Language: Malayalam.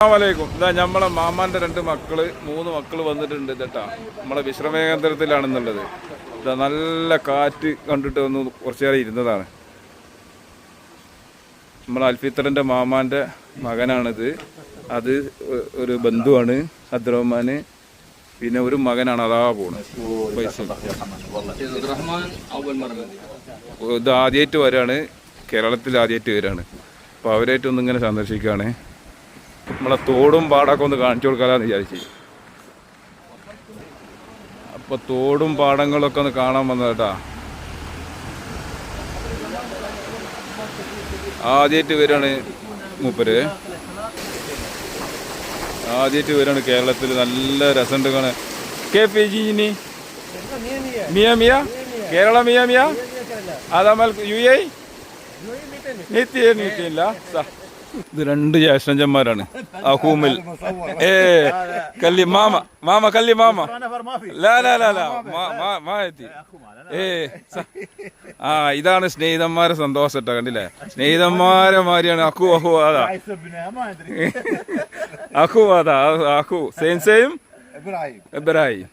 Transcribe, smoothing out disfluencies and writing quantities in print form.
അസ്സലാമലൈക്കും. ഇതാ നമ്മളെ മാമാന്റെ 2 മക്കള് 3 മക്കള് വന്നിട്ടുണ്ട് കേട്ടാ. നമ്മളെ വിശ്രമ കേന്ദ്രത്തിലാണെന്നുള്ളത്. ഇതാ നല്ല കാറ്റ് കണ്ടിട്ട് ഒന്ന് കുറച്ചു നേരം ഇരുന്നതാണ്. നമ്മളെ അൽഫിത്തറിന്റെ മാമാന്റെ മകനാണിത്. അത് ഒരു ബന്ധുവാണ് അബ്ദുറഹ്മാന്. പിന്നെ ഒരു മകനാണ് അതാ പോണ്. ഇത് ആദ്യമായിട്ട് വരാണ്, കേരളത്തിൽ ആദ്യമായിട്ട് വരാണ്. അപ്പോൾ അവരായിട്ടൊന്നും ഇങ്ങനെ സന്ദർശിക്കുകയാണ്. നമ്മളെ തോടും പാടൊക്കെ ഒന്ന് കാണിച്ചു കൊടുക്കാമെന്ന് വിചാരിച്ചു. അപ്പോൾ തോടും പാടങ്ങളൊക്കെ ഒന്ന് കാണാൻ വന്നതാ. ആദ്യമായിട്ട് വരാണ് മൂപ്പര്, ആദ്യമായിട്ട് വരാണ് കേരളത്തിൽ. നല്ല രസമുണ്ട് കാണാൻ. KPG Miya Miya Kerala Miya Miya അതമൽ UAE നീത്തിയില്ല. ഇത് 2 ജ്യേഷ്ഠന്മാരാണ്. അഹൂമിൽ കല്ലി മാമ മാമ കല്ലി മാമ മാത്തി. ഇതാണ് സ്നേഹിതന്മാരെ സന്തോഷം കേട്ടോ. കണ്ടില്ലേ, സ്നേഹിതന്മാരെ മാതിരിയാണ്. അഹു അഹു അതാ അഹു അതാ അഹു സെയിം ഇബ്രാഹിം.